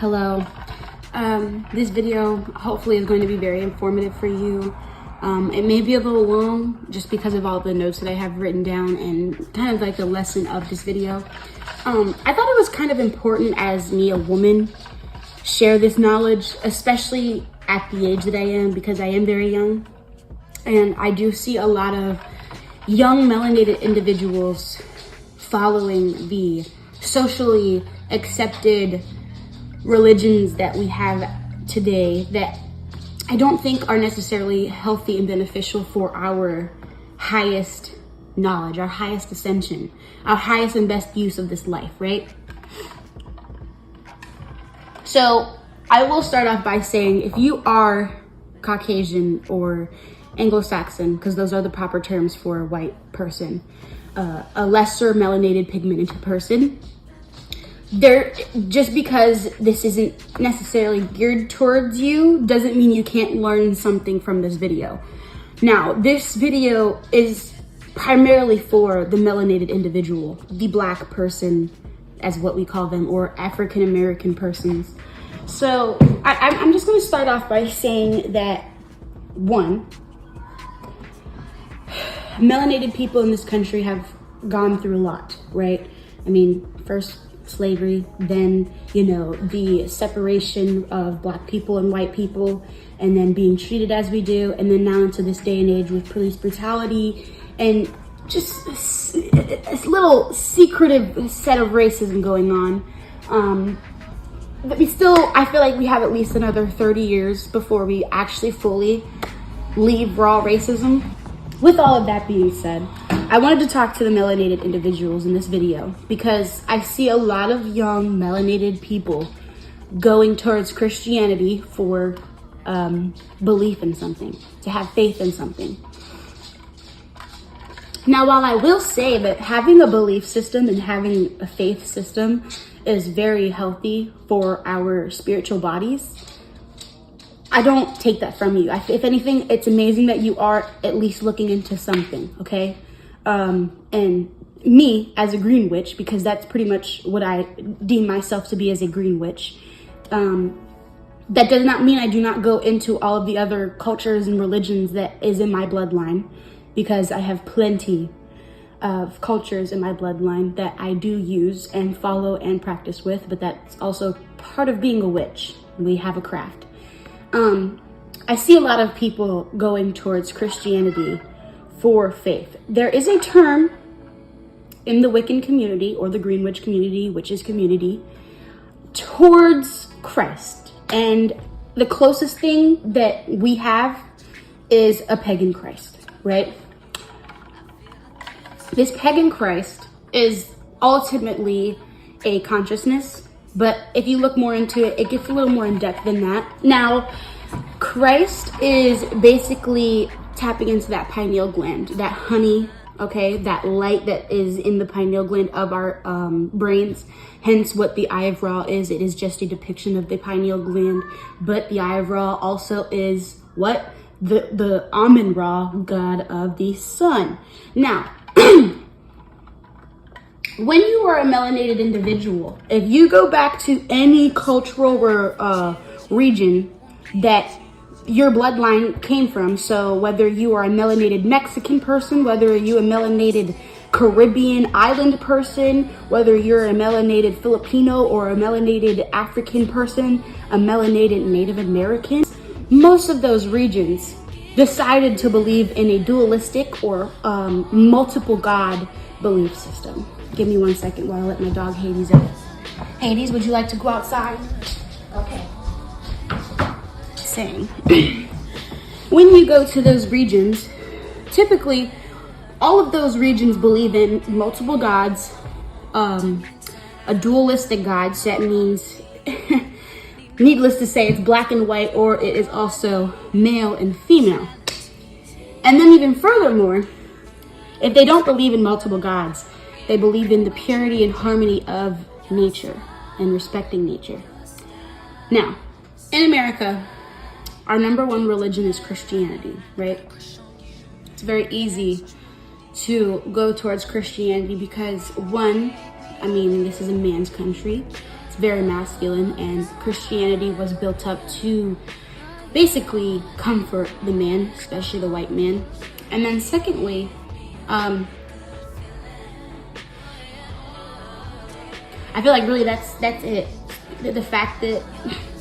Hello. This video hopefully is going to be very informative for you. It may be a little long just because of all the notes that I have written down and kind of like the lesson of this video. I thought it was kind of important as me, a woman, share this knowledge, especially at the age that I am, because I am very young. And I do see a lot of young melanated individuals following the socially accepted religions that we have today that I don't think are necessarily healthy and beneficial for our highest knowledge, our highest ascension, our highest and best use of this life, right? So I will start off by saying, if you are Caucasian or Anglo-Saxon, because those are the proper terms for a white person, a lesser melanated pigmented person, just because this isn't necessarily geared towards you doesn't mean you can't learn something from this video. Now, this video is primarily for the melanated individual, the black person, as what we call them, or African American persons. So I'm just going to start off by saying that, one, melanated people in this country have gone through a lot, right? I mean, first slavery, then, the separation of black people and white people, and then being treated as we do, and then now into this day and age with police brutality and just a little secretive set of racism going on. But I feel like we have at least another 30 years before we actually fully leave raw racism. With all of that being said, I wanted to talk to the melanated individuals in this video because I see a lot of young melanated people going towards Christianity for belief in something, to have faith in something. Now, while I will say that having a belief system and having a faith system is very healthy for our spiritual bodies, I don't take that from you. If anything, it's amazing that you are at least looking into something, okay? And me as a green witch, because that's pretty much what I deem myself to be as a green witch, that does not mean I do not go into all of the other cultures and religions that is in my bloodline, because I have plenty of cultures in my bloodline that I do use and follow and practice with, but that's also part of being a witch. We have a craft. I see a lot of people going towards Christianity for faith. There is a term in the Wiccan community or the Green Witch community, witches community, towards Christ. And the closest thing that we have is a pagan Christ, right? This pagan Christ is ultimately a consciousness, but if you look more into it, it gets a little more in depth than that. Now, Christ is basically tapping into that pineal gland, that honey, okay, that light that is in the pineal gland of our brains. Hence what the Eye of Ra is. It is just a depiction of the pineal gland, but the Eye of Ra also is what? The Amun Ra, god of the sun. Now, when you are a melanated individual, if you go back to any cultural region that your bloodline came from, so whether you are a melanated Mexican person, whether you're a melanated Caribbean island person, whether you're a melanated Filipino or a melanated African person, a melanated Native American, most of those regions decided to believe in a dualistic or multiple God belief system. Give me 1 second while I let my dog Hades out. Hades, would you like to go outside? Okay. Saying, when you go to those regions, typically all of those regions believe in multiple gods, a dualistic god, so that means, needless to say, it's black and white, or it is also male and female. And then even furthermore, if they don't believe in multiple gods, they believe in the purity and harmony of nature and respecting nature. Now, in America, our number one religion is Christianity, right? It's very easy to go towards Christianity because, one, I mean, this is a man's country. It's very masculine, and Christianity was built up to basically comfort the man, especially the white man. And then secondly, I feel like really that's it. The fact that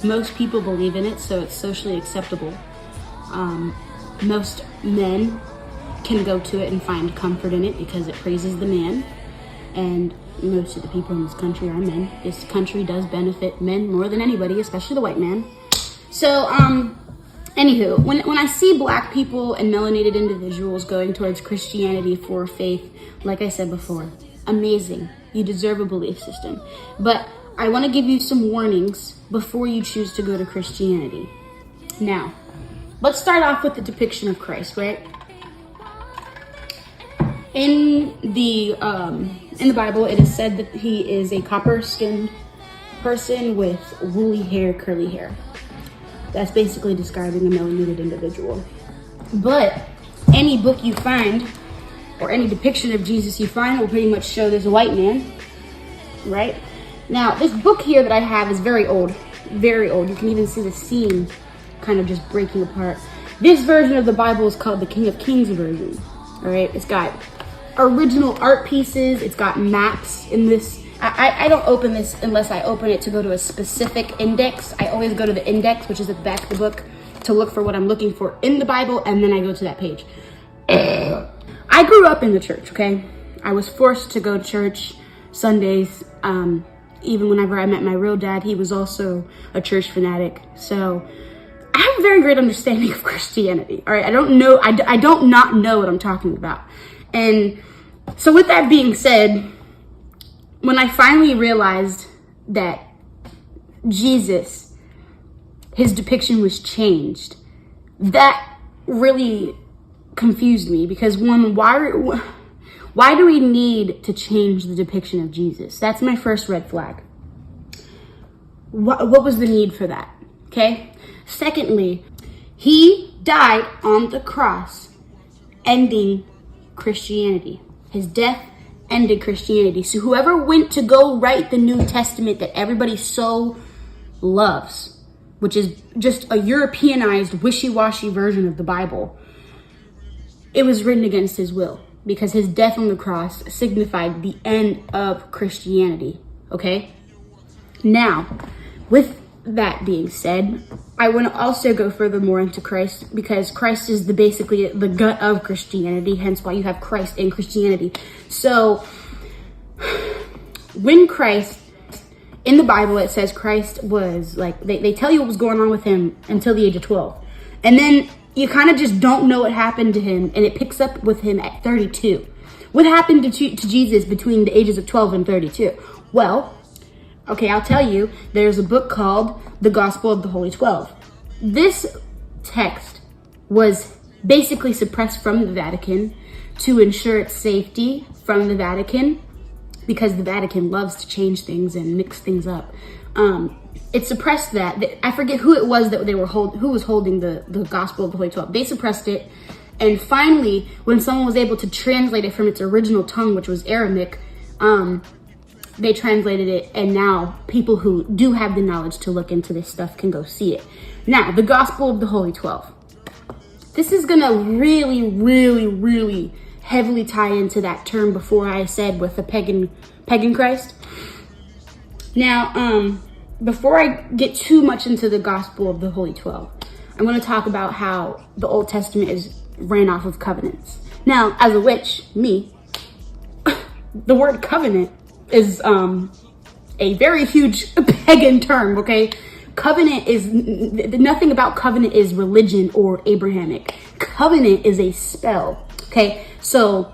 most people believe in it, so it's socially acceptable. Most men can go to it and find comfort in it because it praises the man, and most of the people in this country are men. This country does benefit men more than anybody, especially the white man. So, anywho, when I see black people and melanated individuals going towards Christianity for faith, like I said before, amazing. You deserve a belief system. But I want to give you some warnings before you choose to go to Christianity. Now, let's start off with the depiction of Christ, right? In the Bible, it is said that he is a copper-skinned person with woolly hair, curly hair. That's basically describing a melanated individual. But any book you find, or any depiction of Jesus you find, will pretty much show this white man, right? Now, this book here that I have is very old, very old. You can even see the seam kind of just breaking apart. This version of the Bible is called the King of Kings version, all right? It's got original art pieces. It's got maps in this. I don't open this unless I open it to go to a specific index. I always go to the index, which is at the back of the book, to look for what I'm looking for in the Bible, and then I go to that page. I grew up in the church, okay? I was forced to go to church Sundays. Even whenever I met my real dad, he was also a church fanatic. So I have a very great understanding of Christianity, all right? I don't not know what I'm talking about. And so with that being said, when I finally realized that Jesus, his depiction was changed, that really confused me, because one, why do we need to change the depiction of Jesus? That's my first red flag. What was the need for that? Okay. Secondly, he died on the cross, ending Christianity. His death ended Christianity. So whoever went to go write the New Testament that everybody so loves, which is just a Europeanized, wishy-washy version of the Bible, it was written against his will, because his death on the cross signified the end of Christianity, okay? Now, with that being said, I want to also go furthermore into Christ, because Christ is basically the gut of Christianity, hence why you have Christ in Christianity. So, when Christ, in the Bible, it says Christ was, like, they tell you what was going on with him until the age of 12. And then you kind of just don't know what happened to him, and it picks up with him at 32. What happened to Jesus between the ages of 12 and 32? Well, okay, I'll tell you. There's a book called The Gospel of the Holy 12. This text was basically suppressed from the Vatican to ensure its safety from the Vatican, because the Vatican loves to change things and mix things up. It suppressed that. I forget who it was that who was holding the Gospel of the Holy 12. They suppressed it. And finally, when someone was able to translate it from its original tongue, which was Aramaic, they translated it. And now people who do have the knowledge to look into this stuff can go see it. Now, the Gospel of the Holy 12. This is going to really, really, really heavily tie into that term before I said with the pagan Christ. Now, before I get too much into the Gospel of the Holy 12, I'm going to talk about how the Old Testament ran off of covenants. Now, as a witch, the word covenant is a very huge pagan term, okay? Covenant is, nothing about covenant is religion or Abrahamic. Covenant is a spell, okay? So,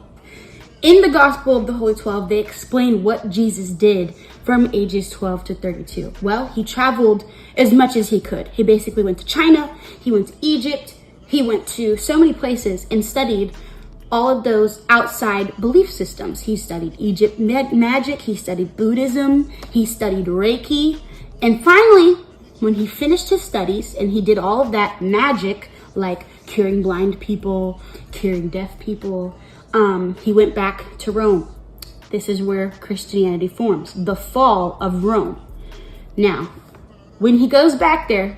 in the Gospel of the Holy 12, they explain what Jesus did from ages 12 to 32. Well, he traveled as much as he could. He basically went to China, he went to Egypt, he went to so many places and studied all of those outside belief systems. He studied Egypt magic, he studied Buddhism, he studied Reiki, and finally, when he finished his studies and he did all of that magic, like curing blind people, curing deaf people, he went back to Rome. This is where Christianity forms, the fall of Rome. Now, when he goes back there,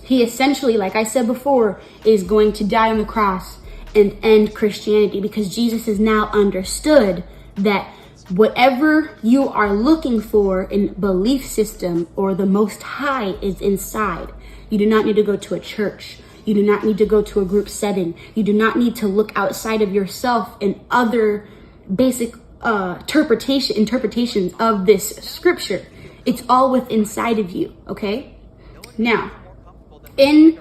he essentially, like I said before, is going to die on the cross and end Christianity, because Jesus has now understood that whatever you are looking for in belief system or the Most High is inside. You do not need to go to a church. You do not need to go to a group setting. You do not need to look outside of yourself and other basic interpretations of this scripture. It's all within inside of you, okay? Now, in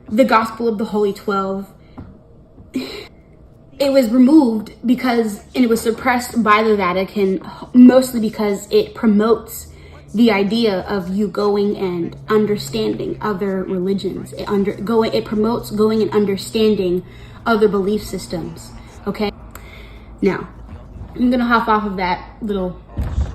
the Gospel of the Holy 12, it was removed and it was suppressed by the Vatican, mostly because it promotes the idea of you going and understanding other religions. It promotes going and understanding other belief systems, okay? Now, I'm gonna hop off of that little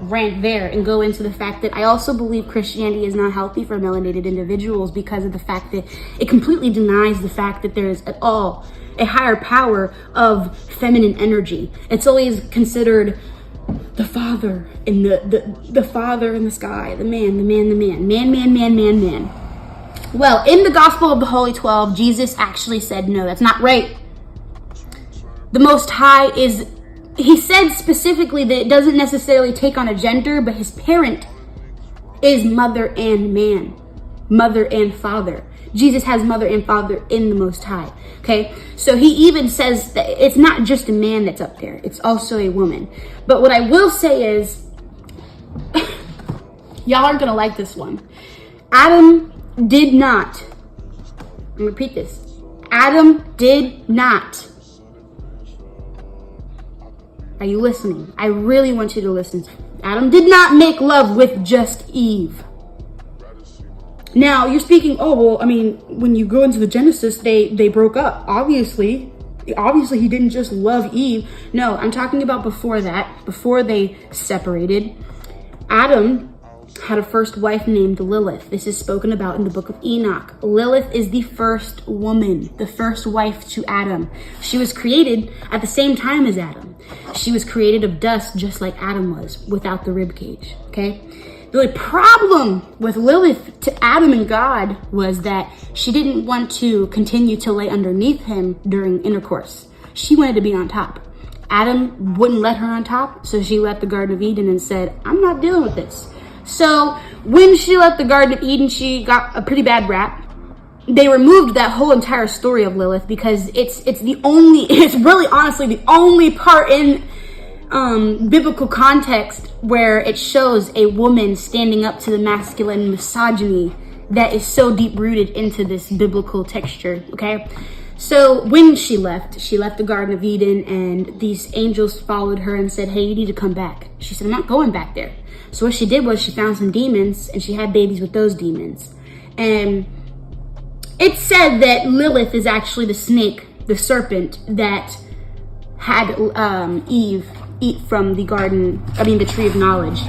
rant there and go into the fact that I also believe Christianity is not healthy for melanated individuals, because of the fact that it completely denies the fact that there is at all a higher power of feminine energy. It's always considered the father in the father in the sky, the man. Well, in the Gospel of the Holy 12, Jesus actually said, no, that's not right. The Most High he said specifically that it doesn't necessarily take on a gender, but his parent is mother and man, mother and father. Jesus has mother and father in the Most High, okay? So he even says that it's not just a man that's up there, it's also a woman. But what I will say is, y'all aren't gonna like this one. Adam did not, I'm gonna repeat this, Adam did not. Are you listening? I really want you to listen. Adam did not make love with just Eve. Now, you're speaking, oh, well, I mean, when you go into the Genesis, they broke up. Obviously, he didn't just love Eve. No, I'm talking about before that, before they separated. Adam had a first wife named Lilith. This is spoken about in the Book of Enoch. Lilith is the first woman, the first wife to Adam. She was created at the same time as Adam. She was created of dust, just like Adam was, without the rib cage, okay? The problem with Lilith to Adam and God was that she didn't want to continue to lay underneath him during intercourse. She wanted to be on top. Adam wouldn't let her on top, so she left the Garden of Eden and said, I'm not dealing with this. So when she left the Garden of Eden, she got a pretty bad rap. They removed that whole entire story of Lilith because it's really honestly the only part in biblical context where it shows a woman standing up to the masculine misogyny that is so deep rooted into this biblical texture, okay? So when she left the Garden of Eden, and these angels followed her and said, hey, you need to come back. She said, I'm not going back there. So what she did was she found some demons and she had babies with those demons. And it's said that Lilith is actually the snake, the serpent that had Eve eat from the tree of knowledge.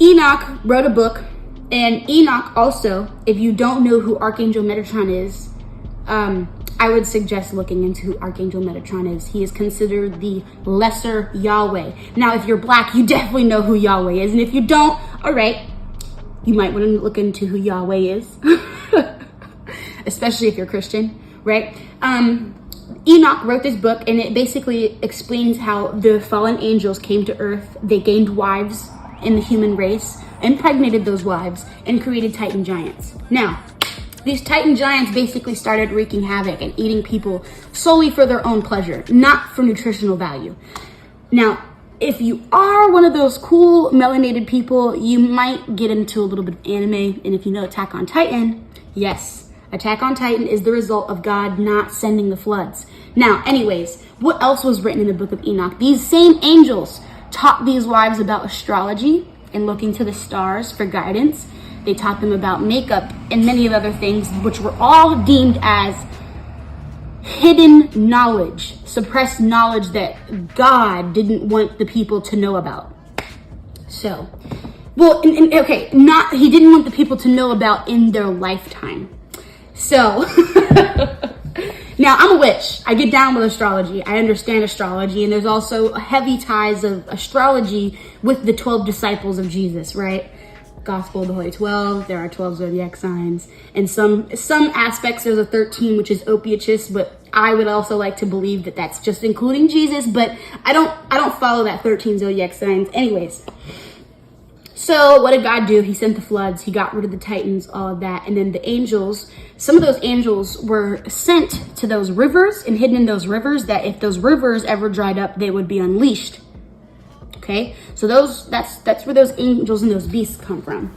Enoch wrote a book, and Enoch also, if you don't know who Archangel Metatron is, I would suggest looking into who Archangel Metatron is. He is considered the lesser Yahweh. Now, if you're black, you definitely know who Yahweh is. And if you don't, all right, you might want to look into who Yahweh is. Especially if you're Christian, right? Enoch wrote this book, and it basically explains how the fallen angels came to earth. They gained wives in the human race, impregnated those wives, and created Titan giants. Now, these Titan giants basically started wreaking havoc and eating people solely for their own pleasure, not for nutritional value. Now, if you are one of those cool melanated people, you might get into a little bit of anime. And if you know Attack on Titan, yes, Attack on Titan is the result of God not sending the floods. Now, anyways, what else was written in the Book of Enoch? These same angels taught these wives about astrology and looking to the stars for guidance. They taught them about makeup and many of other things, which were all deemed as hidden knowledge, suppressed knowledge that God didn't want the people to know about. So, well, he didn't want the people to know about in their lifetime. So, now I'm a witch. I get down with astrology. I understand astrology, and there's also heavy ties of astrology with the 12 disciples of Jesus, right? Gospel of the Holy 12, there are 12 zodiac signs. And some aspects, there's a 13, which is Ophiuchus, but I would also like to believe that that's just including Jesus, but I don't follow that 13 zodiac signs anyways. So what did God do? He sent the floods, he got rid of the Titans, all of that. And then the angels, some of those angels were sent to those rivers and hidden in those rivers, that if those rivers ever dried up, they would be unleashed. Okay, so that's where those angels and those beasts come from.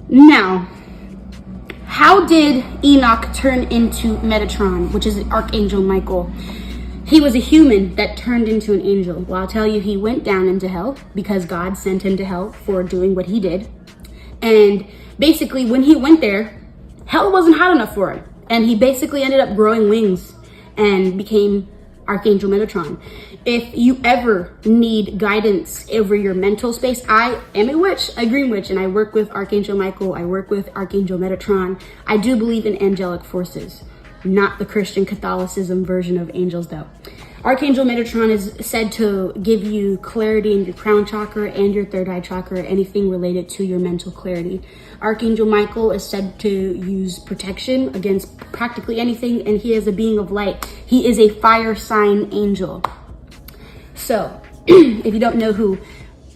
Now, how did Enoch turn into Metatron, which is Archangel Michael? He was a human that turned into an angel. Well, I'll tell you, he went down into hell because God sent him to hell for doing what he did. And basically, when he went there, hell wasn't hot enough for him. And he basically ended up growing wings and became Archangel Metatron. If you ever need guidance over your mental space, I am a witch, a green witch, and I work with Archangel Michael. I work with Archangel Metatron. I do believe in angelic forces, not the Christian Catholicism version of angels though. Archangel Metatron is said to give you clarity in your crown chakra and your third eye chakra, anything related to your mental clarity. Archangel Michael is said to use protection against practically anything, and he is a being of light. He is a fire sign angel. So, if you don't know who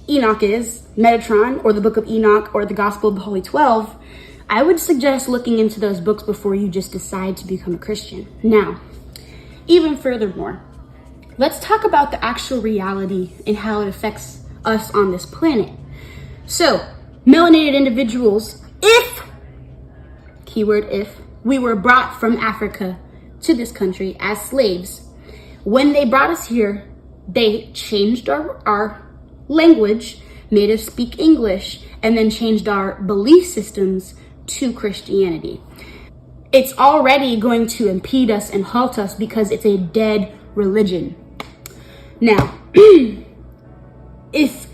Enoch is, Metatron, or the Book of Enoch, or the Gospel of the Holy 12, I would suggest looking into those books before you just decide to become a Christian. Now, even furthermore, let's talk about the actual reality and how it affects us on this planet. So, melanated individuals, keyword if, we were brought from Africa to this country as slaves. When they brought us here, they changed our language, made us speak English, and then changed our belief systems to Christianity. It's already going to impede us and halt us because it's a dead religion. Now, if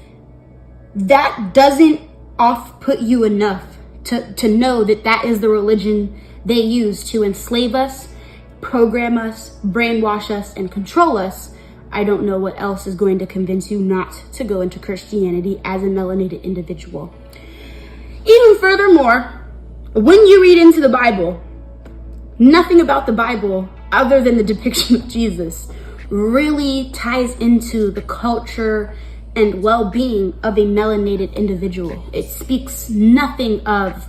that doesn't off-put you enough to know that that is the religion they use to enslave us, program us, brainwash us, and control us, I don't know what else is going to convince you not to go into Christianity as a melanated individual. Even furthermore, when you read into the Bible, nothing about the Bible, other than the depiction of Jesus, really ties into the culture and well-being of a melanated individual. It speaks nothing of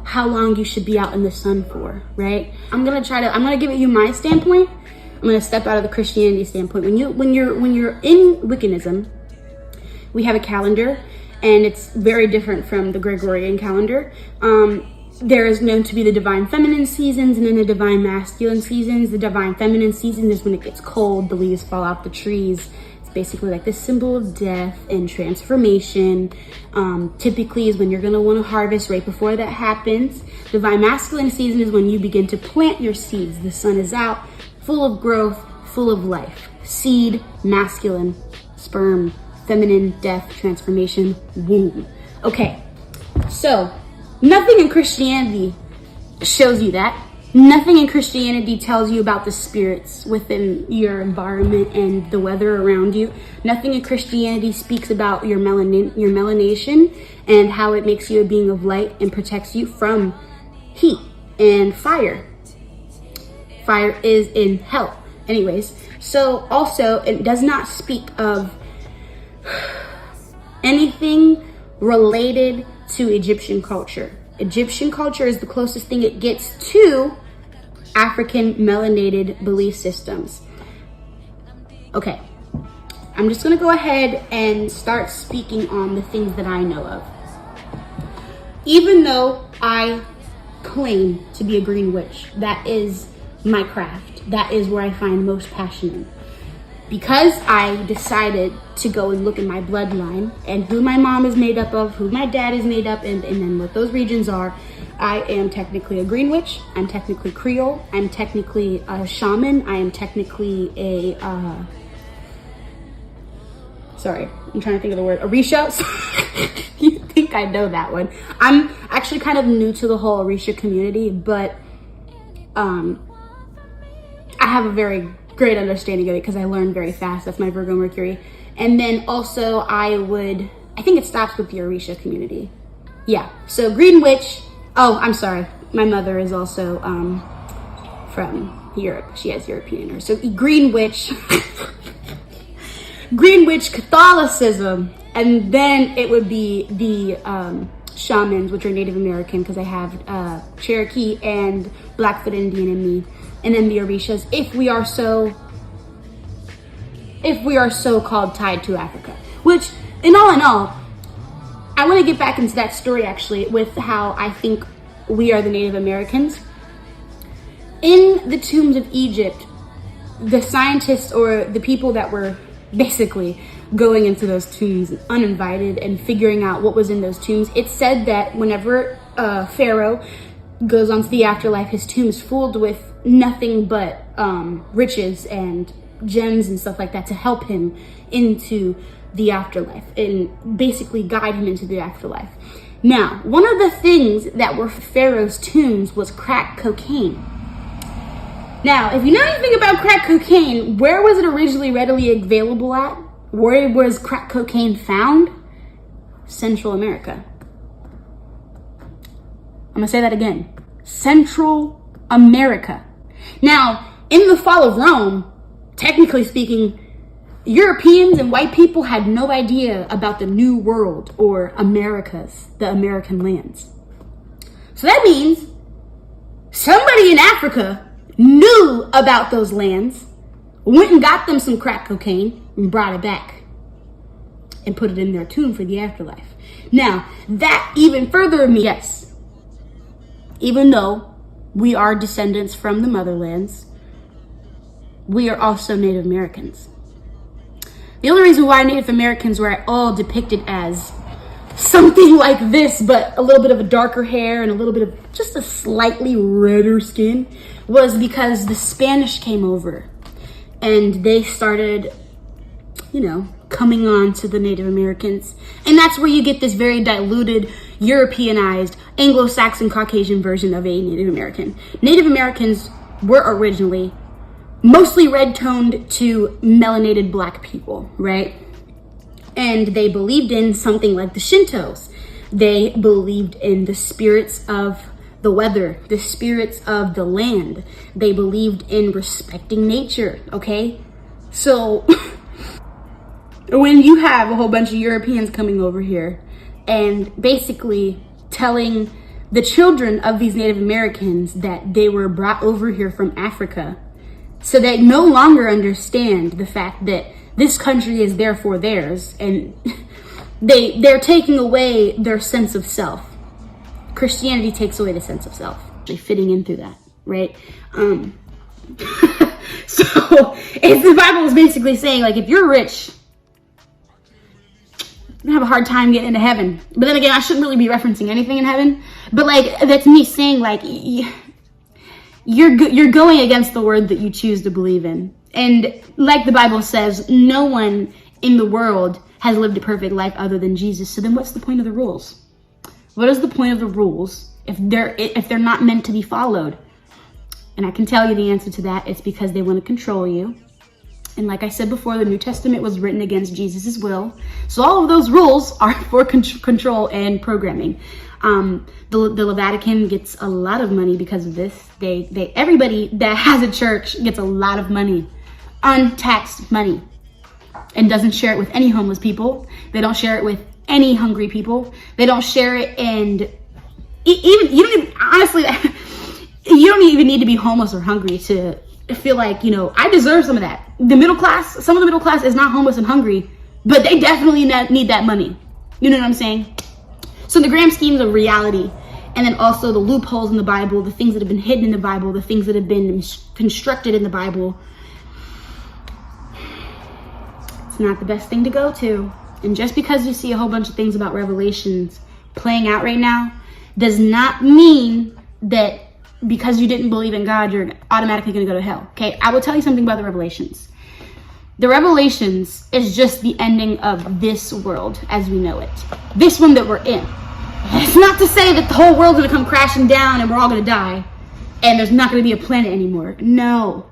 how long you should be out in the sun for, right? I'm gonna give you my standpoint. I'm gonna step out of the Christianity standpoint. When you're in Wiccanism, we have a calendar, and it's very different from the Gregorian calendar. There is known to be the divine feminine seasons and then the divine masculine seasons. The divine feminine season is when it gets cold, the leaves fall off the trees. It's basically like this symbol of death and transformation. Typically is when you're gonna wanna harvest right before that happens. Divine masculine season is when you begin to plant your seeds. The sun is out, full of growth, full of life. Seed, masculine, sperm, feminine, death, transformation, womb. Okay, so nothing in Christianity shows you that. Nothing in Christianity tells you about the spirits within your environment and the weather around you. Nothing in Christianity speaks about your melanation and how it makes you a being of light and protects you from heat and fire. Fire is in hell. Anyways, so also it does not speak of anything related to Egyptian culture. Egyptian culture is the closest thing it gets to African melanated belief systems. Okay, I'm just gonna go ahead and start speaking on the things that I know of. Even though I claim to be a green witch, that is my craft. That is where I find most passion in. Because I decided to go and look in my bloodline and who my mom is made up of, who my dad is made up, and then what those regions are, I am technically a green witch. I'm technically Creole. I'm technically a shaman. I am technically a, sorry, I'm trying to think of the word, Orisha. You think I know that one. I'm actually kind of new to the whole Orisha community, but I have a very great understanding of it because I learned very fast. That's my Virgo Mercury. And then also I think it stops with the Orisha community. Yeah, so Green Witch, oh, I'm sorry. My mother is also from Europe. She has European in her. So Green Witch, Green Witch Catholicism, and then it would be the shamans, which are Native American, because I have Cherokee and Blackfoot Indian in me, and then the Orishas, if we are so called tied to Africa. Which, in all, I want to get back into that story actually with how I think we are the Native Americans. In the tombs of Egypt, the scientists or the people that were basically going into those tombs uninvited and figuring out what was in those tombs, it said that whenever Pharaoh goes on to the afterlife, his tomb is filled with nothing but riches and gems and stuff like that to help him into the afterlife and basically guide him into the afterlife. Now, one of the things that were Pharaoh's tombs was crack cocaine. Now, if you know anything about crack cocaine, where was it originally readily available at? Where was crack cocaine found? Central America. I'm gonna say that again. Central America. Now, in the fall of Rome, technically speaking, Europeans and white people had no idea about the New World or Americas, the American lands. So that means somebody in Africa knew about those lands, went and got them some crack cocaine and brought it back and put it in their tomb for the afterlife. Now, that even further means, yes, even though we are descendants from the motherlands, we are also Native Americans. The only reason why Native Americans were all depicted as something like this, but a little bit of a darker hair and a little bit of just a slightly redder skin, was because the Spanish came over and they started, coming on to the Native Americans. And that's where you get this very diluted, Europeanized, Anglo-Saxon, Caucasian version of a Native American. Native Americans were originally mostly red-toned to melanated black people, right? And they believed in something like the Shintos. They believed in the spirits of the weather, the spirits of the land. They believed in respecting nature, okay? So when you have a whole bunch of Europeans coming over here and basically telling the children of these Native Americans that they were brought over here from Africa, so they no longer understand the fact that this country is therefore theirs, and they're taking away their sense of self. Christianity takes away the sense of self. They're fitting in through that, right? So the Bible is basically saying, like, if you're rich, you're gonna have a hard time getting into heaven. But then again, I shouldn't really be referencing anything in heaven. But like, that's me saying, like, you're going against the word that you choose to believe in. And like the Bible says, no one in the world has lived a perfect life other than Jesus. So then what's the point of the rules? What is the point of the rules if they're not meant to be followed? And I can tell you the answer to that. It's because they want to control you. And like I said before, the New Testament was written against Jesus's will. So all of those rules are for control and programming. The Vatican gets a lot of money because of this. Everybody that has a church gets a lot of money, untaxed money, and doesn't share it with any homeless people. They don't share it with any hungry people. They don't share it, and you don't even need to be homeless or hungry to feel like, I deserve some of that. Some of the middle class is not homeless and hungry, but they definitely need that money. You know what I'm saying? So the grand schemes of reality, and then also the loopholes in the Bible, the things that have been hidden in the Bible, the things that have been constructed in the Bible, it's not the best thing to go to. And just because you see a whole bunch of things about Revelations playing out right now does not mean that because you didn't believe in God, you're automatically going to go to hell. Okay, I will tell you something about the Revelations. The Revelations is just the ending of this world as we know it. This one that we're in. It's not to say that the whole world's going to come crashing down and we're all going to die and there's not going to be a planet anymore. No.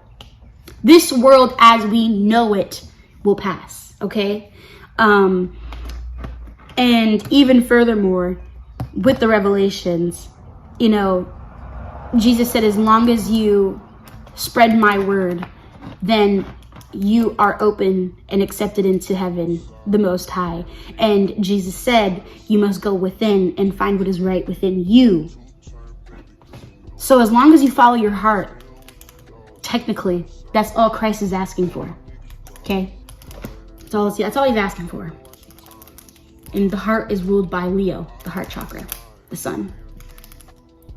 This world as we know it will pass, okay? And even furthermore, with the revelations, you know, Jesus said, as long as you spread my word, then you are open and accepted into heaven, the Most High. And Jesus said, you must go within and find what is right within you. So as long as you follow your heart, technically, that's all Christ is asking for. Okay? That's all he's asking for. And the heart is ruled by Leo, the heart chakra, the sun.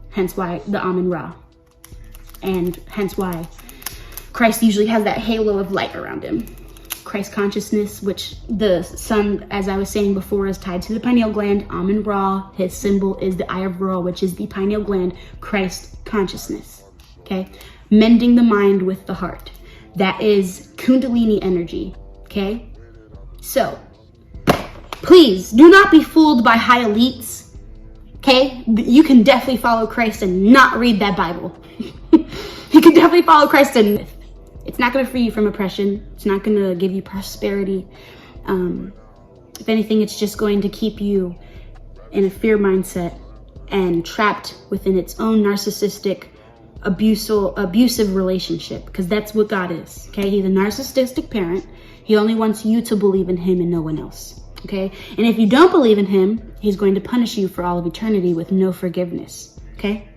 Hence why the Amun Ra. And hence why Christ usually has that halo of light around him. Christ consciousness, which the sun, as I was saying before, is tied to the pineal gland. Amun Ra, his symbol is the eye of Ra, which is the pineal gland. Christ consciousness. Okay? Mending the mind with the heart. That is Kundalini energy. Okay? So, please do not be fooled by high elites. Okay? You can definitely follow Christ and not read that Bible. You can definitely follow Christ and it's not going to free you from oppression. It's not going to give you prosperity. If anything, it's just going to keep you in a fear mindset and trapped within its own narcissistic, abusive relationship, because that's what God is. Okay? He's a narcissistic parent. He only wants you to believe in him and no one else. Okay? And if you don't believe in him, he's going to punish you for all of eternity with no forgiveness. Okay?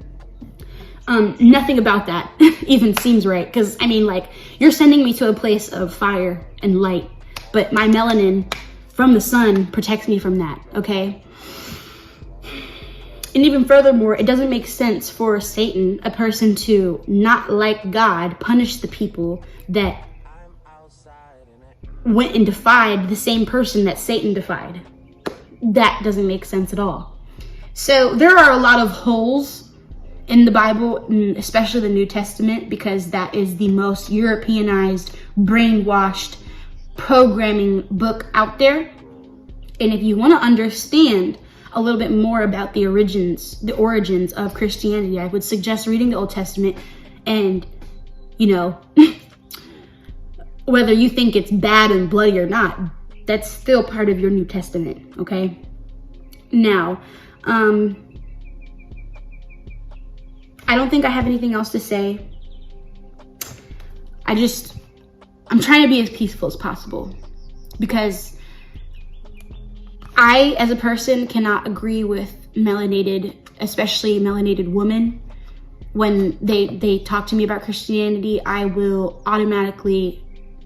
Nothing about that even seems right. Because, I mean, like, you're sending me to a place of fire and light. But my melanin from the sun protects me from that. Okay? And even furthermore, it doesn't make sense for Satan, a person, to not like God, punish the people that went and defied the same person that Satan defied. That doesn't make sense at all. So there are a lot of holes in the Bible, especially the New Testament, because that is the most Europeanized, brainwashed programming book out there. And if you want to understand a little bit more about the origins of Christianity, I would suggest reading the Old Testament. And, you know, whether you think it's bad and bloody or not, that's still part of your New Testament, okay? Now, I don't think I have anything else to say. I'm trying to be as peaceful as possible, because I, as a person, cannot agree with melanated, especially melanated women. When they talk to me about Christianity, I will automatically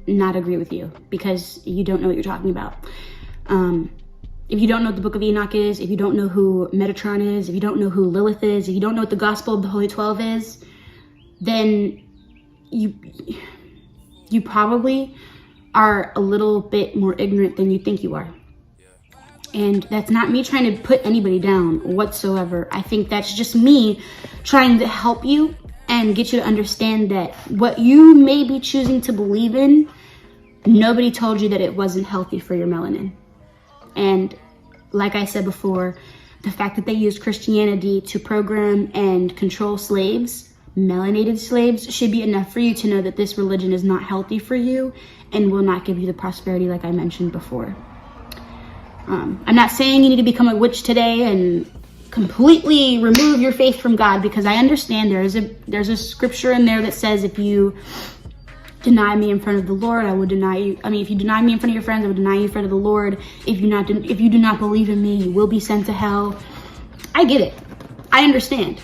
not agree with you, because you don't know what you're talking about. If you don't know what the Book of Enoch is, if you don't know who Metatron is, if you don't know who Lilith is, if you don't know what the Gospel of the Holy 12 is, then you probably are a little bit more ignorant than you think you are. And that's not me trying to put anybody down whatsoever. I think that's just me trying to help you and get you to understand that what you may be choosing to believe in, nobody told you that it wasn't healthy for your melanin. And like I said before, the fact that they used Christianity to program and control slaves, melanated slaves, should be enough for you to know that this religion is not healthy for you and will not give you the prosperity like I mentioned before. I'm not saying you need to become a witch today and completely remove your faith from God, because I understand there's a scripture in there that says, if you deny me in front of the Lord, I will deny you. I mean, if you deny me in front of your friends, I will deny you in front of the Lord. If you do not believe in me, you will be sent to hell. I get it. I understand.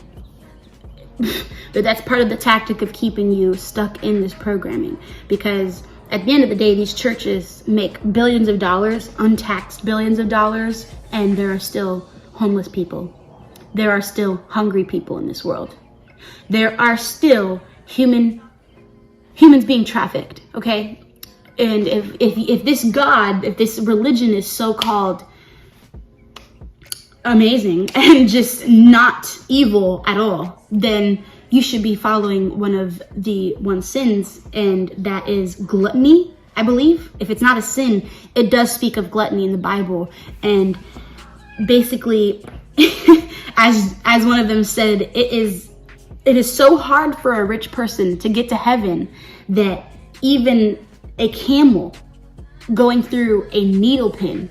But that's part of the tactic of keeping you stuck in this programming, because at the end of the day, these churches make billions of dollars, untaxed billions of dollars, and there are still homeless people. There are still hungry people in this world. There are still humans being trafficked, okay? And if this God, if this religion is so-called amazing and just not evil at all, then you should be following one of the sins, and that is gluttony, I believe. If it's not a sin, it does speak of gluttony in the Bible. And basically, as one of them said, it is so hard for a rich person to get to heaven that even a camel going through a needle pin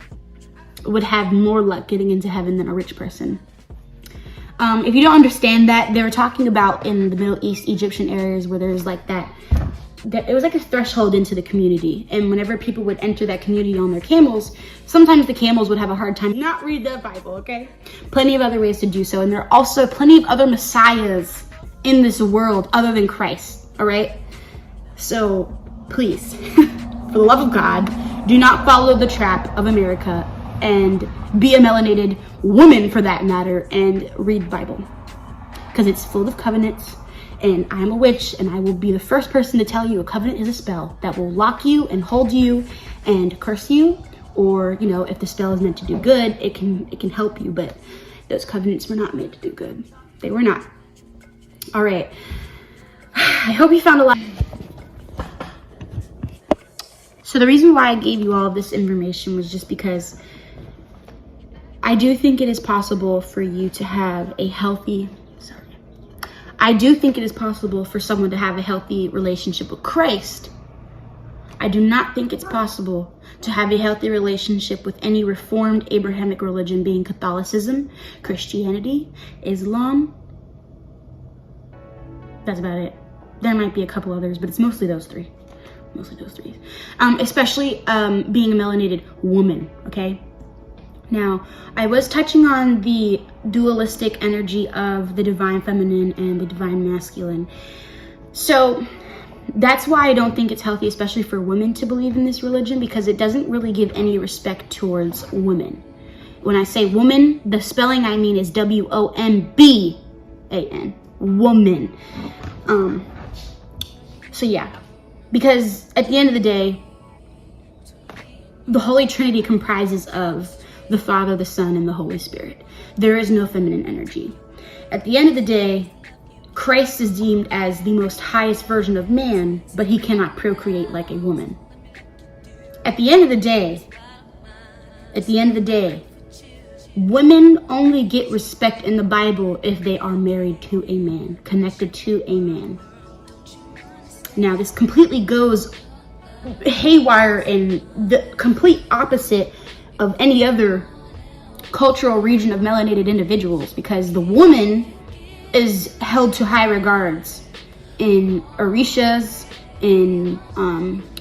would have more luck getting into heaven than a rich person. If you don't understand that, they were talking about in the Middle East, Egyptian areas where there's like that it was like a threshold into the community. And whenever people would enter that community on their camels, sometimes the camels would have a hard time not read the Bible, okay? Plenty of other ways to do so. And there are also plenty of other messiahs in this world other than Christ, all right? So please, for the love of God, do not follow the trap of America and be a melanated woman for that matter and read the Bible, because it's full of covenants. And I'm a witch, and I will be the first person to tell you a covenant is a spell that will lock you and hold you and curse you. Or, you know, if the spell is meant to do good, it can help you. But those covenants were not meant to do good. They were not. All right. I hope you found a lot. So the reason why I gave you all of this information was just because I do think it is possible for you to have a healthy I do think it is possible for someone to have a healthy relationship with Christ. I do not think it's possible to have a healthy relationship with any reformed Abrahamic religion, being Catholicism, Christianity, Islam. That's about it. There might be a couple others, but it's mostly those three. Especially being a melanated woman, okay? Now, I was touching on the dualistic energy of the divine feminine and the divine masculine. So that's why I don't think it's healthy, especially for women, to believe in this religion, because it doesn't really give any respect towards women. When I say woman, the spelling I mean is W-O-M-B-A-N, woman. So yeah, because at the end of the day, the Holy Trinity comprises of the Father, the Son, and the Holy Spirit. There is no feminine energy. At the end of the day, Christ is deemed as the most highest version of man, but he cannot procreate like a woman. At the end of the day, women only get respect in the Bible if they are married to a man, connected to a man. Now, this completely goes haywire and the complete opposite of any other cultural region of melanated individuals, because the woman is held to high regards in Orishas, in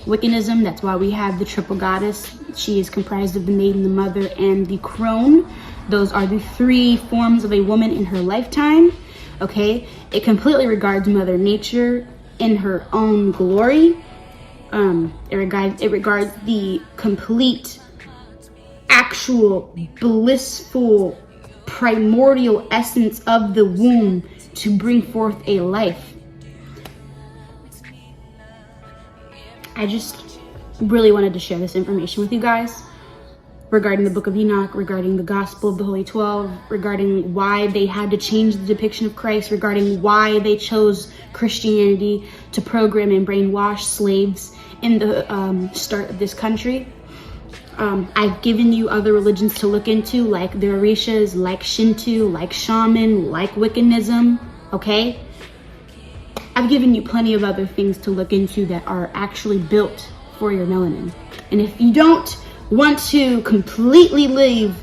Wiccanism. That's why we have the triple goddess. She is comprised of the maiden, the mother, and the crone. Those are the three forms of a woman in her lifetime, okay? It completely regards Mother Nature in her own glory. It regards the complete, actual, blissful, primordial essence of the womb to bring forth a life. I just really wanted to share this information with you guys regarding the Book of Enoch, regarding the Gospel of the Holy 12, regarding why they had to change the depiction of Christ, regarding why they chose Christianity to program and brainwash slaves in the start of this country. I've given you other religions to look into, like the Orishas, like Shinto, like Shaman, like Wiccanism, okay? I've given you plenty of other things to look into that are actually built for your melanin. And if you don't want to completely leave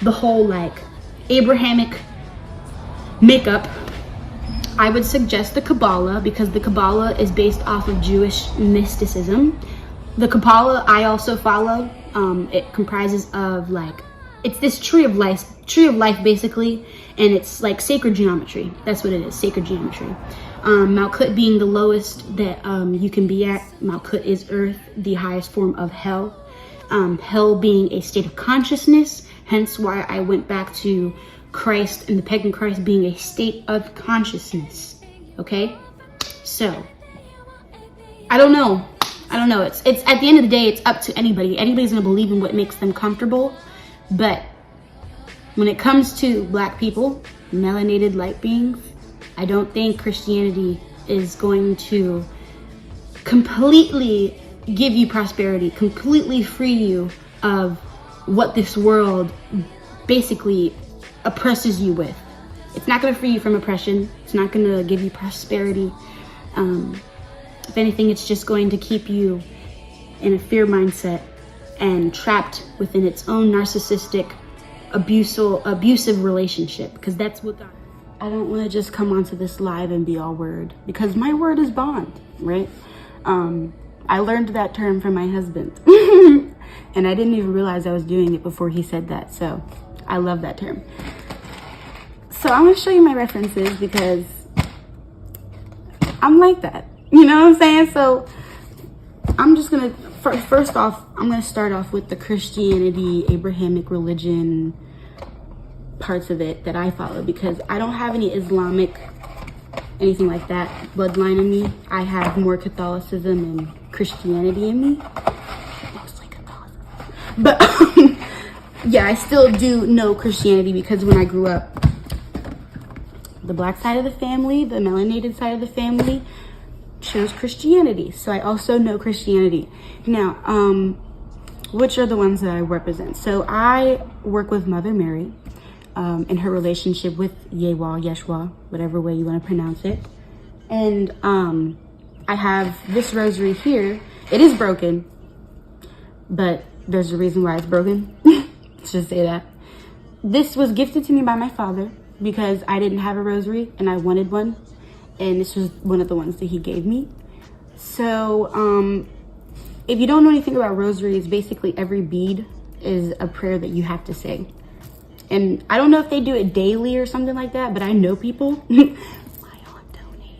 the whole like Abrahamic makeup, I would suggest the Kabbalah, because the Kabbalah is based off of Jewish mysticism. The Kabbalah I also follow. It comprises of like, it's this tree of life basically, and it's like sacred geometry. That's what it is, sacred geometry. Malkut being the lowest that you can be at. Malkut is earth, the highest form of hell. Hell being a state of consciousness, hence why I went back to Christ and the pagan Christ being a state of consciousness, okay? So, I don't know. It's at the end of the day, it's up to anybody. Anybody's gonna believe in what makes them comfortable. But when it comes to Black people, melanated light beings, I don't think Christianity is going to completely give you prosperity, completely free you of what this world basically oppresses you with. It's not gonna free you from oppression. It's not gonna give you prosperity. If anything, it's just going to keep you in a fear mindset and trapped within its own narcissistic, abusive relationship, because that's what God I don't want to just come onto this live and be all word, because my word is bond, right? I learned that term from my husband and I didn't even realize I was doing it before he said that. So I love that term. So I'm going to show you my references because I'm like that. You know what I'm saying? So I'm just going to, first off, I'm going to start off with the Christianity, Abrahamic religion parts of it that I follow, because I don't have any Islamic, anything like that bloodline in me. I have more Catholicism and Christianity in me. Mostly Catholicism. But yeah, I still do know Christianity because when I grew up, the black side of the family, the melanated side of the family chose Christianity. So I also know Christianity. Now, which are the ones that I represent? So I work with Mother Mary in her relationship with Yeshua, whatever way you want to pronounce it. And I have this rosary here. It is broken, but there's a reason why it's broken. Let's just say that. This was gifted to me by my father because I didn't have a rosary and I wanted one. And this was one of the ones that he gave me. So if you don't know anything about rosaries, basically every bead is a prayer that you have to say. And I don't know if they do it daily or something like that, but I know people. My Aunt Tony,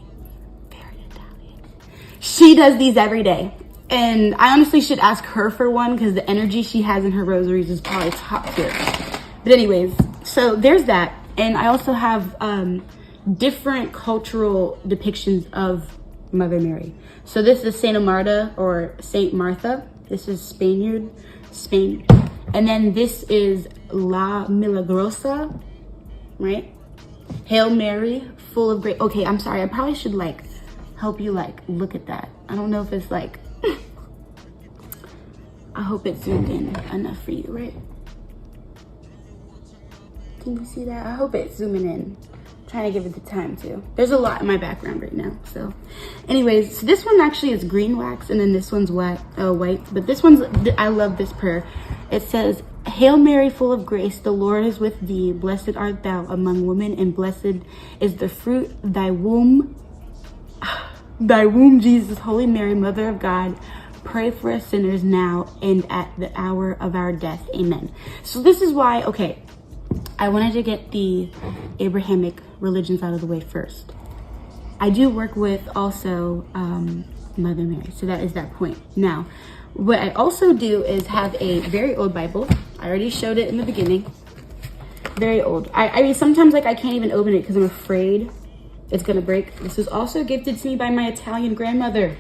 very Italian. She does these every day. And I honestly should ask her for one because the energy she has in her rosaries is probably top tier. But anyways, so there's that. And I also have different cultural depictions of Mother Mary. So this is Saint Marta or Saint Martha. This is Spain. And then this is La Milagrosa, right? Hail Mary, full of grace. Okay, I'm sorry. I probably should help you look at that. I don't know if it's I hope it's zoomed in enough for you, right? Can you see that? I hope it's zooming in. I'm trying to give it the time too. There's a lot in my background right now. So anyways, so this one actually is green wax and then this one's white. But this one's, I love this prayer. It says, Hail Mary, full of grace, the Lord is with thee. Blessed art thou among women, and blessed is the fruit of thy womb. Thy womb, Jesus. Holy Mary, Mother of God, pray for us sinners now and at the hour of our death. Amen. So this is why, okay, I wanted to get the Abrahamic religions out of the way first. I do work with also Mother Mary, so that is that point. Now, what I also do is have a very old Bible. I already showed it in the beginning. Very old. I mean, sometimes I can't even open it because I'm afraid it's gonna break. This was also gifted to me by my Italian grandmother.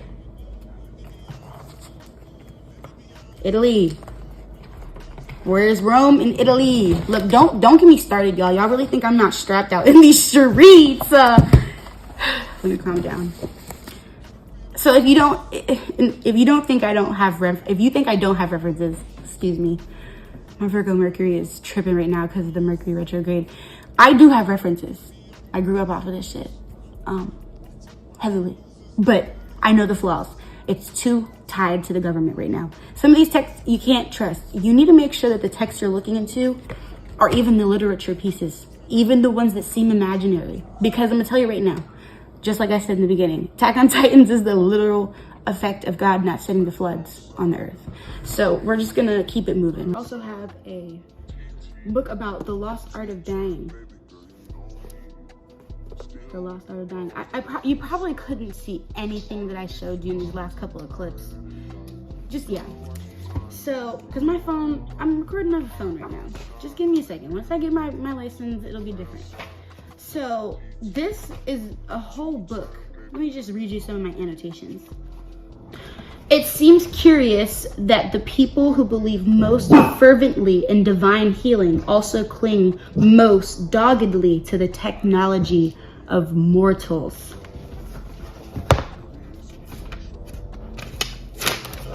Italy. Where's Rome in Italy? Look, don't get me started, y'all. Y'all really think I'm not strapped out in these streets? Let me calm down. So if you think I don't have references, excuse me. My Virgo Mercury is tripping right now because of the Mercury retrograde. I do have references. I grew up off of this shit, heavily, but I know the flaws. It's too tied to the government right now. Some of these texts you can't trust. You need to make sure that the texts you're looking into are even the literature pieces, even the ones that seem imaginary. Because I'm gonna tell you right now, just like I said in the beginning, Attack on Titans is the literal effect of God not sending the floods on the earth. So we're just gonna keep it moving. I also have a book about the lost art of dying. The lost art of dying. You probably couldn't see anything that I showed you in these last couple of clips. Just, yeah. So, because my phone, I'm recording on the phone right now. Just give me a second. Once I get my license, it'll be different. So, this is a whole book. Let me just read you some of my annotations. It seems curious that the people who believe most fervently in divine healing also cling most doggedly to the technology of mortals.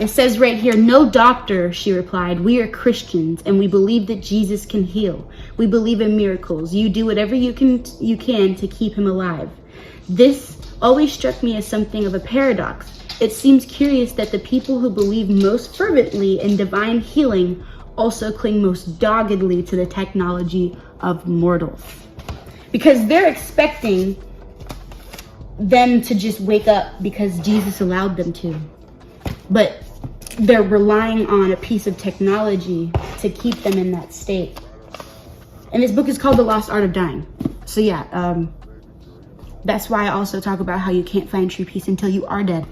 It says right here, no doctor, she replied. We are Christians and we believe that Jesus can heal. We believe in miracles. You do whatever you can to keep him alive. This always struck me as something of a paradox. It seems curious that the people who believe most fervently in divine healing also cling most doggedly to the technology of mortals. because they're expecting them to just wake up because Jesus allowed them to. But they're relying on a piece of technology to keep them in that state. And this book is called The Lost Art of Dying. So yeah, that's why I also talk about how you can't find true peace until you are dead.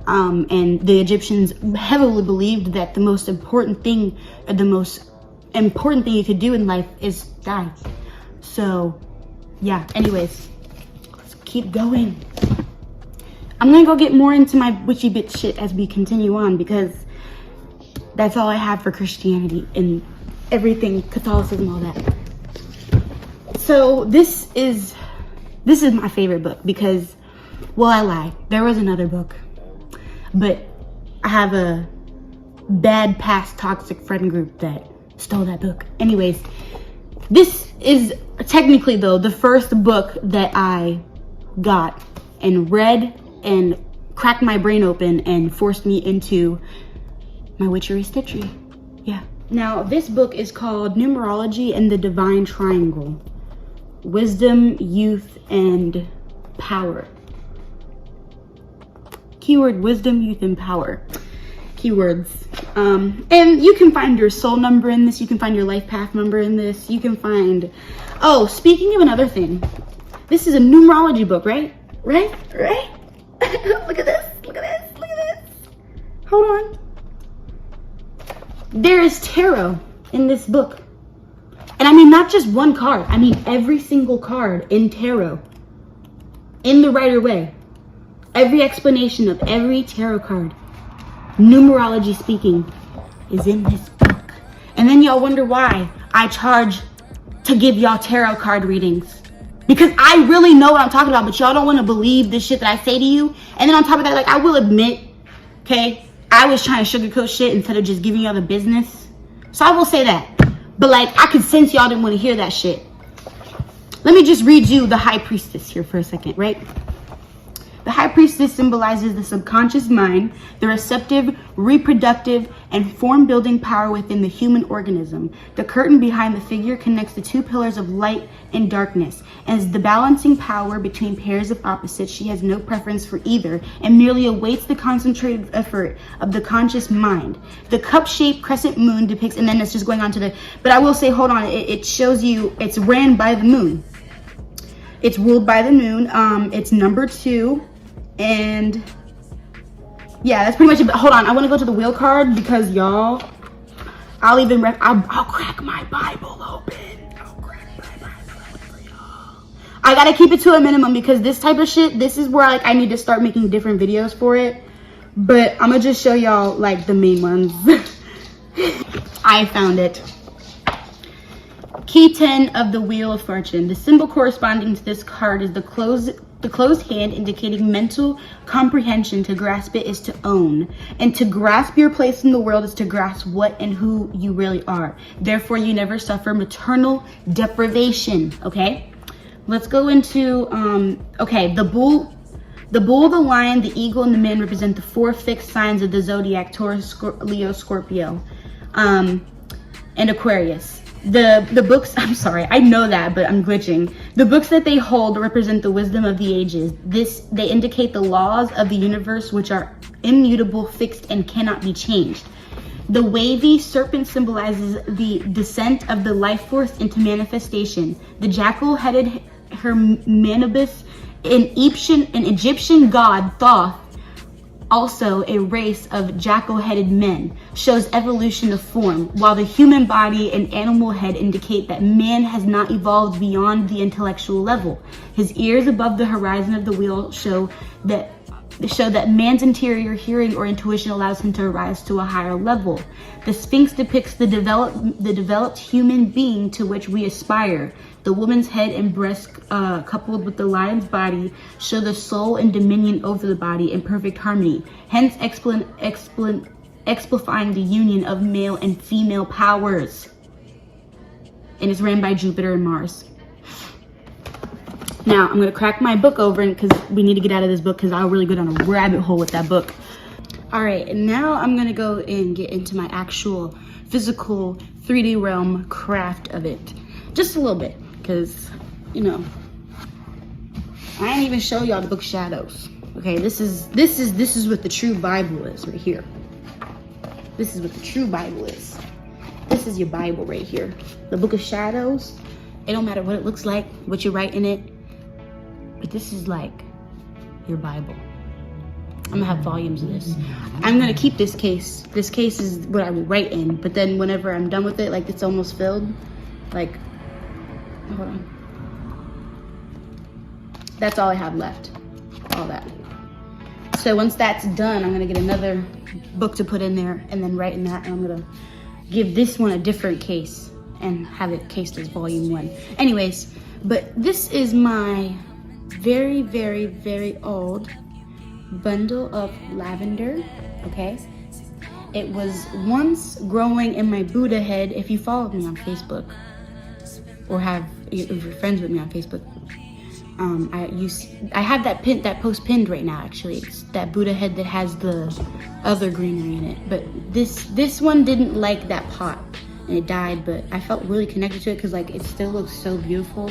And the Egyptians heavily believed that the most important thing you could do in life is die. So yeah, anyways, let's keep going. I'm gonna go get more into my witchy bitch shit as we continue on, because that's all I have for Christianity and everything, Catholicism, all that. So this is my favorite book because, well, I lied. There was another book, but I have a bad past toxic friend group that stole that book. Anyways, this is technically, though, the first book that I got and read and cracked my brain open and forced me into my witchery stitchery. Yeah. Now, this book is called Numerology and the Divine Triangle. Wisdom, youth, and power. Keyword: wisdom, youth, and power. Keywords. And you can find your soul number in this. You can find your life path number in this. You can find... Oh, speaking of another thing. This is a numerology book, right? Right? Look at this. Look at this. Look at this. Hold on. There is tarot in this book. And I mean, not just one card. I mean, every single card in tarot. In the Rider Way. Every explanation of every tarot card, numerology speaking, is in this book. And then y'all wonder why I charge to give y'all tarot card readings. Because I really know what I'm talking about, but y'all don't want to believe the shit that I say to you. And then on top of that, like, I will admit, okay, I was trying to sugarcoat shit instead of just giving y'all the business. So I will say that. But like, I could sense y'all didn't want to hear that shit. Let me just read you the High Priestess here for a second, right? The High Priestess symbolizes the subconscious mind, the receptive, reproductive, and form-building power within the human organism. The curtain behind the figure connects the two pillars of light and darkness. As the balancing power between pairs of opposites, she has no preference for either and merely awaits the concentrated effort of the conscious mind. The cup-shaped crescent moon depicts, and then it's just going on to the, but I will say, hold on, it shows you it's ran by the moon. It's ruled by the moon. It's number 2. And yeah, that's pretty much it. But hold on, I want to go to the wheel card because y'all, I'll crack my Bible open. I'll crack my Bible open for y'all. I gotta keep it to a minimum because this type of shit, this is where like I need to start making different videos for it. But I'm gonna just show y'all like the main ones. I found it. Key 10 of the Wheel of Fortune. The symbol corresponding to this card is the closed hand, indicating mental comprehension. To grasp it is to own. And to grasp your place in the world is to grasp what and who you really are. Therefore, you never suffer maternal deprivation. Okay? Let's go into, okay, the bull, the lion, the eagle, and the man represent the 4 fixed signs of the zodiac: Taurus, Leo, Scorpio, and Aquarius. The books, I'm sorry, I know that, but I'm glitching. The books that they hold represent the wisdom of the ages. They indicate the laws of the universe, which are immutable, fixed, and cannot be changed. The wavy serpent symbolizes the descent of the life force into manifestation. The jackal-headed Hermanibus, an Egyptian god Thoth, also a race of jackal-headed men, shows evolution of form, while the human body and animal head indicate that man has not evolved beyond the intellectual level. His ears above the horizon of the wheel show that man's interior hearing or intuition allows him to rise to a higher level. The Sphinx depicts the developed human being to which we aspire. The woman's head and breast, coupled with the lion's body, show the soul and dominion over the body in perfect harmony, hence exemplifying the union of male and female powers. And it's ran by Jupiter and Mars. Now, I'm going to crack my book over because we need to get out of this book because I'll really go down a rabbit hole with that book. All right, and now I'm going to go and get into my actual physical 3D realm craft of it. Just a little bit because you know, I ain't even show y'all the Book of Shadows. Okay, this is what the true Bible is right here. This is what the true Bible is. This is your Bible right here. The Book of Shadows, it don't matter what it looks like, what you write in it, but this is like your Bible. I'm gonna have volumes of this. I'm gonna keep this case. This case is what I would write in, but then whenever I'm done with it, like it's almost filled, like, hold on. That's all I have left, all that. So once that's done, I'm gonna get another book to put in there and then write in that, and I'm gonna give this one a different case and have it cased as volume 1. Anyways, but this is my very, very, very old bundle of lavender, okay? It was once growing in my Buddha head. If you follow me on Facebook or if you're friends with me on Facebook, I have that post pinned right now. Actually, it's that Buddha head that has the other greenery in it. But this one didn't like that pot and it died. But I felt really connected to it because like it still looks so beautiful.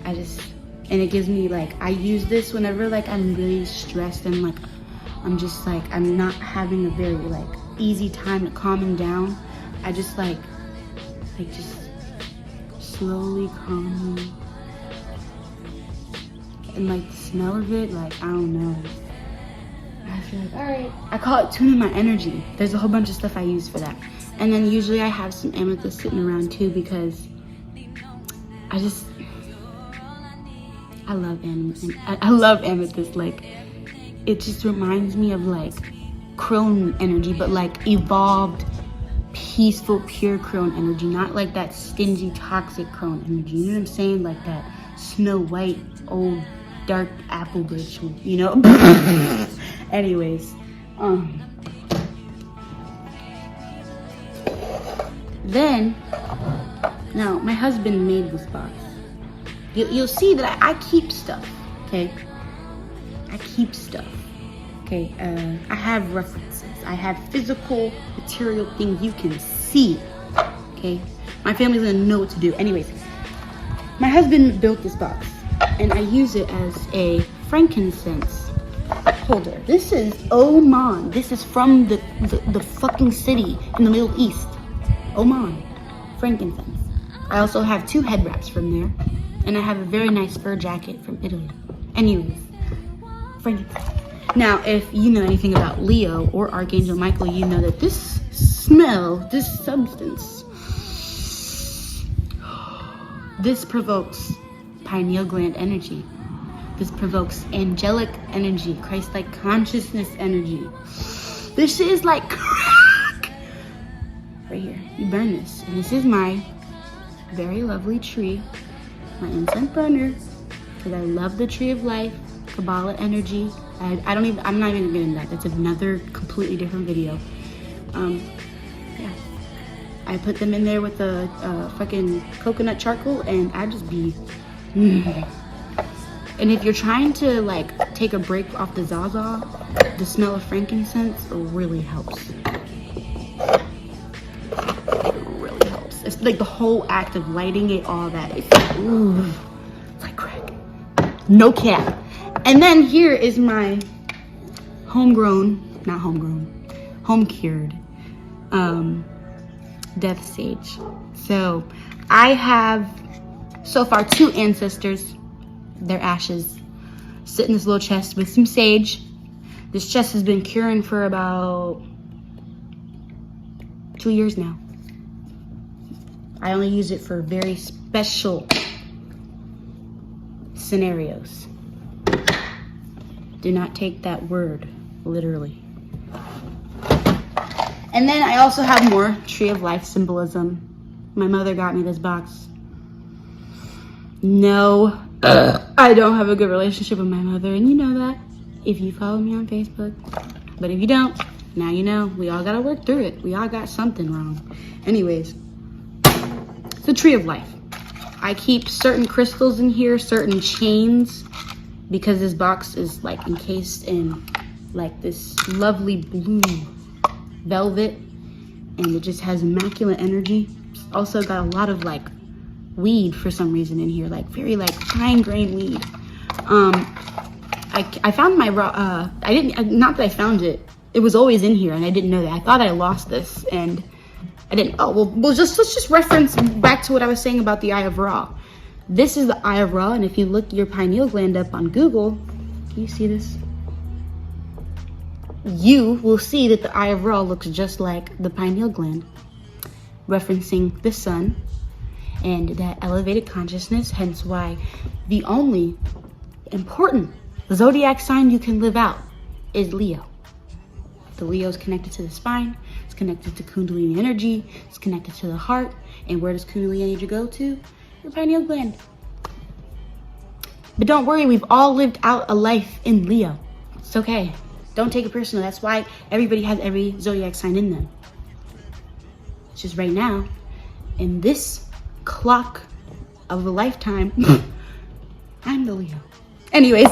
And it gives me like, I use this whenever like I'm really stressed and like I'm just like I'm not having a very like easy time at calming down. I just like just slowly calmly. And like the smell of it, like I don't know. I feel like, all right. I call it tuning my energy. There's a whole bunch of stuff I use for that. And then usually I have some amethyst sitting around too because I love amethyst. I love amethyst. Like it just reminds me of like crone energy, but like evolved, peaceful, pure crone energy, not like that stingy, toxic crone energy. You know what I'm saying? Like that Snow White, old, dark apple bitch, you know? Anyways, then, now my husband made this box. You'll see that I keep stuff, okay? I keep stuff, okay? I have references. I have physical, material things you can see, okay? My family's gonna know what to do. Anyways, my husband built this box, and I use it as a frankincense holder. This is Oman. This is from the fucking city in the Middle East. Oman, frankincense. I also have 2 head wraps from there. And I have a very nice fur jacket from Italy. Anyways, frankincense. Now, if you know anything about Leo or Archangel Michael, you know that this smell, this substance, this provokes pineal gland energy. This provokes angelic energy, Christ-like consciousness energy. This shit is like crack. Right here, you burn this. And this is my very lovely tree. My incense burner, because I love the tree of life, Kabbalah energy. I'm not even gonna get into that. That's another completely different video. Yeah, I put them in there with the fucking coconut charcoal, and I just be. And if you're trying to like take a break off the Zaza, the smell of frankincense really helps. It's like the whole act of lighting it, all that. It's like, ooh, it's like crack. No cap. And then here is my home cured death sage. So I have so far 2 ancestors, their ashes, sit in this little chest with some sage. This chest has been curing for about 2 years now. I only use it for very special scenarios. Do not take that word literally. And then I also have more Tree of Life symbolism. My mother got me this box. No, I don't have a good relationship with my mother, and you know that if you follow me on Facebook. But if you don't, now you know. We all gotta work through it. We all got something wrong. Anyways, it's the Tree of Life. I keep certain crystals in here, certain chains, because this box is like encased in like this lovely blue velvet, and it just has immaculate energy. It's also got a lot of like weed for some reason in here, like very like fine grain weed. I found my raw, not that I found it, it was always in here and I didn't know that. I thought I lost this and I didn't. Oh, well, let's just reference back to what I was saying about the Eye of Ra. This is the Eye of Ra, and if you look your pineal gland up on Google, can you see this? You will see that the Eye of Ra looks just like the pineal gland, referencing the sun and that elevated consciousness, hence why the only important zodiac sign you can live out is Leo. The Leo is connected to the spine, it's connected to Kundalini energy, it's connected to the heart, and where does Kundalini energy go to? Your pineal gland. But don't worry, we've all lived out a life in Leo. It's okay. Don't take it personal. That's why everybody has every zodiac sign in them. It's just right now, in this clock of a lifetime, I'm the Leo. Anyways.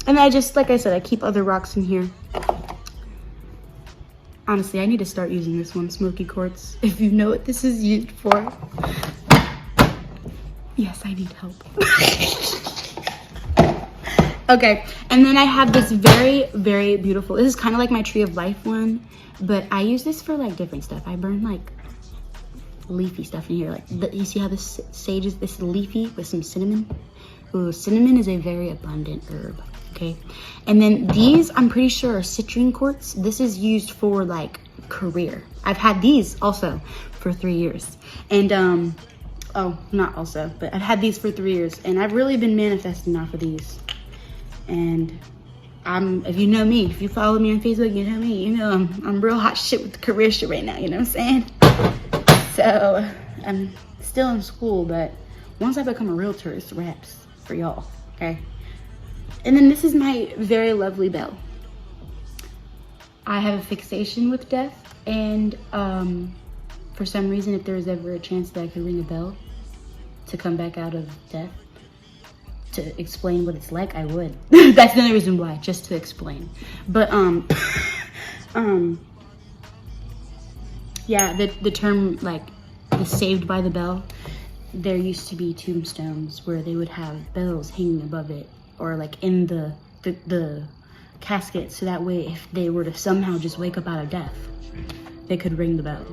And I just, like I said, I keep other rocks in here. Honestly, I need to start using this one, smoky quartz. If you know what this is used for. Yes, I need help. Okay, and then I have this very, very beautiful, this is kind of like my Tree of Life one, but I use this for like different stuff. I burn like leafy stuff in here. Like, you see how this sage is, this is leafy with some cinnamon? Ooh, cinnamon is a very abundant herb. Okay, and then these I'm pretty sure are citrine quartz. This is used for like career. I've had these also for 3 years, and oh, not also, but I've had these for 3 years, and I've really been manifesting off of these. And if you know me, if you follow me on Facebook, you know me, you know I'm real hot shit with the career shit right now, you know what I'm saying? So I'm still in school, but once I become a realtor, it's wraps for y'all, okay? And then this is my very lovely bell. I have a fixation with death, and for some reason, if there was ever a chance that I could ring a bell to come back out of death, to explain what it's like, I would. That's the only reason why, just to explain. But yeah, the term like the saved by the bell, there used to be tombstones where they would have bells hanging above it, or like in the casket, so that way if they were to somehow just wake up out of death, they could ring the bell.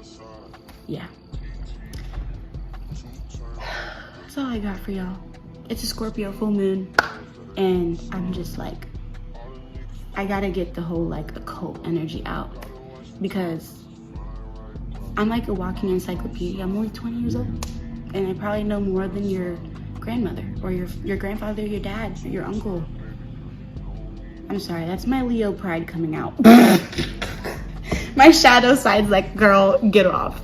Yeah, that's all I got for y'all. It's a Scorpio full moon, and I'm just like, I gotta get the whole like occult energy out, because I'm like a walking encyclopedia. I'm only 20 years old, and I probably know more than your grandmother, or your grandfather, your dad, or your uncle. I'm sorry, that's my Leo pride coming out. My shadow side's like, girl, get off.